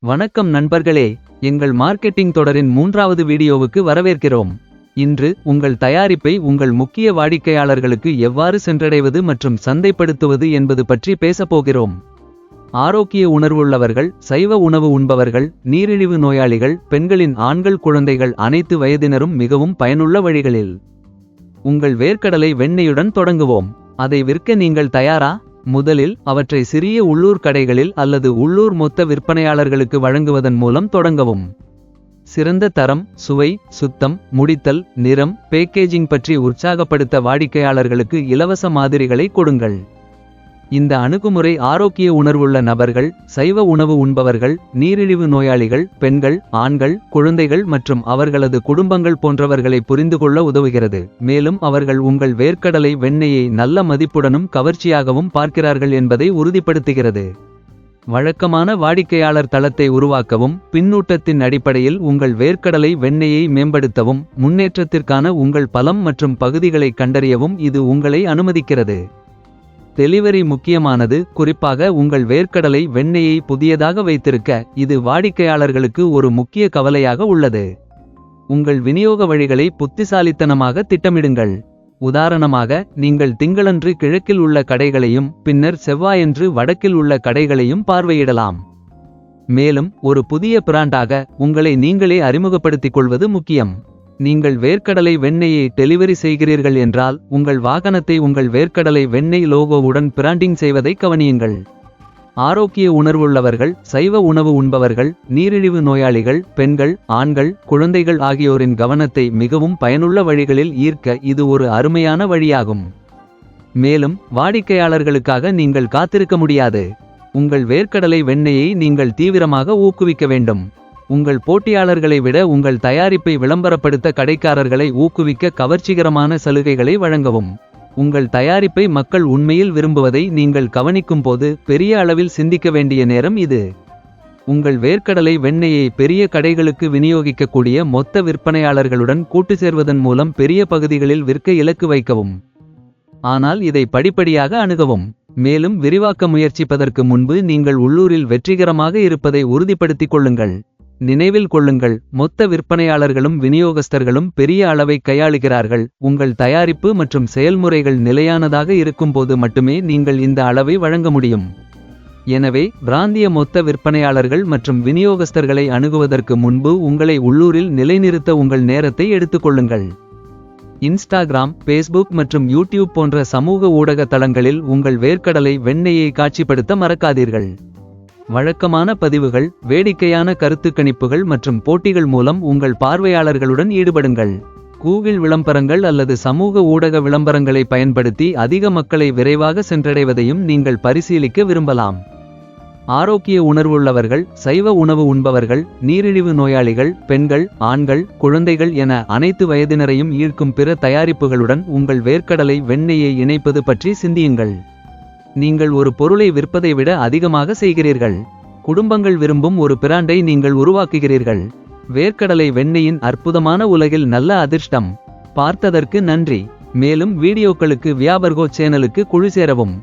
வணக்கம் நண்பர்களே, எங்கள் மார்க்கெட்டிங் தொடரின் 3வது வீடியோவுக்கு வரவேற்கிறோம். இன்று உங்கள் தயாரிப்பை உங்கள் முக்கிய வாடிக்கையாளர்களுக்கு எவ்வாறு சென்றடைவது மற்றும் சந்தைப்படுத்துவது என்பது பற்றி பேசப்போகிறோம். ஆரோக்கிய உணர்வுள்ளவர்கள், சைவ உணவு உண்பவர்கள், நீரிழிவு நோயாளிகள், பெண்களின் ஆண்கள், குழந்தைகள், அனைத்து வயதினரும் மிகவும் பயனுள்ள வழிகளில் உங்கள் வேர்க்கடலை வெண்ணெயுடன் தொடங்குவோம். அதை விற்க நீங்கள் தயாரா? முதலில் அவற்றை சிறிய உள்ளூர் கடைகளில் அல்லது உள்ளூர் மொத்த விற்பனையாளர்களுக்கு வழங்குவதன் மூலம் தொடங்கவும். சிறந்த தரம், சுவை, சுத்தம், முடித்தல், நிறம், பேக்கேஜிங் பற்றி உற்சாகப்படுத்த வாடிக்கையாளர்களுக்கு இலவச மாதிரிகளை கொடுங்கள். இந்த அணுகுமுறை ஆரோக்கிய உணர்வுள்ள நபர்கள், சைவ உணவு உண்பவர்கள், நீரிழிவு நோயாளிகள், பெண்கள், ஆண்கள், குழந்தைகள் மற்றும் அவர்களது குடும்பங்கள் போன்றவர்களை புரிந்துகொள்ள உதவுகிறது. மேலும் அவர்கள் உங்கள் வேர்க்கடலை வெண்ணெயை நல்ல மதிப்புடனும் கவர்ச்சியாகவும் பார்க்கிறார்கள் என்பதை உறுதிப்படுத்துகிறது. வழக்கமான வாடிக்கையாளர் தளத்தை உருவாக்கவும், பின்னூட்டத்தின் அடிப்படையில் உங்கள் வேர்க்கடலை வெண்ணெயை மேம்படுத்தவும், முன்னேற்றத்திற்கான உங்கள் பலம் மற்றும் பகுதிகளை கண்டறியவும் இது உங்களை அனுமதிக்கிறது. டெலிவரி முக்கியமானது, குறிப்பாக உங்கள் வேர்க்கடலை வெண்ணெயை புதியதாக வைத்திருக்க. இது வாடிக்கையாளர்களுக்கு ஒரு முக்கிய கவலையாக உள்ளது. உங்கள் விநியோக வழிகளை புத்திசாலித்தனமாக திட்டமிடுங்கள். உதாரணமாக, நீங்கள் திங்களன்று கிழக்கில் உள்ள கடைகளையும் பின்னர் செவ்வாயன்று வடக்கில் உள்ள கடைகளையும் பார்வையிடலாம். மேலும் ஒரு புதிய பிராண்டாக உங்களை நீங்களே அறிமுகப்படுத்திக் கொள்வது முக்கியம். நீங்கள் வேர்க்கடலை வெண்ணெயை டெலிவரி செய்கிறீர்கள் என்றால், உங்கள் வாகனத்தை உங்கள் வேர்க்கடலை வெண்ணெய் லோகோவுடன் பிராண்டிங் செய்வதை கவனியுங்கள். ஆரோக்கிய உணர்வுள்ளவர்கள், சைவ உணவு உண்பவர்கள், நீரிழிவு நோயாளிகள், பெண்கள், ஆண்கள், குழந்தைகள் ஆகியோரின் கவனத்தை மிகவும் பயனுள்ள வழிகளில் ஈர்க்க இது ஒரு அருமையான வழியாகும். மேலும் வாடிக்கையாளர்களுக்காக நீங்கள் காத்திருக்க முடியாது. உங்கள் வேர்க்கடலை வெண்ணெயை நீங்கள் தீவிரமாக ஊக்குவிக்க வேண்டும். உங்கள் போட்டியாளர்களை விட உங்கள் தயாரிப்பை விளம்பரப்படுத்த கடைக்காரர்களை ஊக்குவிக்க கவர்ச்சிகரமான சலுகைகளை வழங்கவும். உங்கள் தயாரிப்பை மக்கள் உண்மையில் விரும்புவதை நீங்கள் கவனிக்கும் போது பெரிய அளவில் சிந்திக்க வேண்டிய நேரம் இது. உங்கள் வேர்க்கடலை வெண்ணெயை பெரிய கடைகளுக்கு விநியோகிக்கக்கூடிய மொத்த விற்பனையாளர்களுடன் கூட்டு சேர்வதன் மூலம் பெரிய பகுதிகளில் விற்க இலக்கு வைக்கவும். ஆனால் இதை படிப்படியாக அணுகவும். மேலும் விரிவாக்க முயற்சிப்பதற்கு முன்பு நீங்கள் உள்ளூரில் வெற்றிகரமாக இருப்பதை உறுதிப்படுத்திக் கொள்ளுங்கள். நினைவில் கொள்ளுங்கள், மொத்த விற்பனையாளர்களும் விநியோகஸ்தர்களும் பெரிய அளவை கையாளுகிறார்கள். உங்கள் தயாரிப்பு மற்றும் செயல்முறைகள் நிலையானதாக இருக்கும்போது மட்டுமே நீங்கள் இந்த அளவை வழங்க முடியும். எனவே பிராந்திய மொத்த விற்பனையாளர்கள் மற்றும் விநியோகஸ்தர்களை அணுகுவதற்கு முன்பு உங்களை உள்ளூரில் நிலைநிறுத்த உங்கள் நேரத்தை எடுத்துக்கொள்ளுங்கள். இன்ஸ்டாகிராம், ஃபேஸ்புக் மற்றும் யூடியூப் போன்ற சமூக ஊடக தளங்களில் உங்கள் வேர்க்கடலை வெண்ணெயை காட்சிப்படுத்த மறக்காதீர்கள். வழக்கமான பதிவுகள், வேடிக்கையான கருத்துக்கணிப்புகள் மற்றும் போட்டிகள் மூலம் உங்கள் பார்வையாளர்களுடன் ஈடுபடுங்கள். கூகிள் விளம்பரங்கள் அல்லது சமூக ஊடக விளம்பரங்களை பயன்படுத்தி அதிக மக்களை விரைவாக சென்றடைவதையும் நீங்கள் பரிசீலிக்க விரும்பலாம். ஆரோக்கிய உணர்வுள்ளவர்கள், சைவ உணவு உண்பவர்கள், நீரிழிவு நோயாளிகள், பெண்கள், ஆண்கள், குழந்தைகள் என அனைத்து வயதினரையும் ஈர்க்கும் பிற தயாரிப்புகளுடன் உங்கள் வேர்க்கடலை வெண்ணெயை இணைப்பது பற்றி சிந்தியுங்கள். நீங்கள் ஒரு பொருளை விற்பதை விட அதிகமாக செய்கிறீர்கள். குடும்பங்கள் விரும்பும் ஒரு பிராண்டை நீங்கள் உருவாக்குகிறீர்கள். வேர்க்கடலை வெண்ணெயின் அற்புதமான உலகில் நல்ல அதிர்ஷ்டம். பார்த்ததற்கு நன்றி. மேலும் வீடியோக்களுக்கு வியாபர்கோ சேனலுக்கு குழு சேரவும்.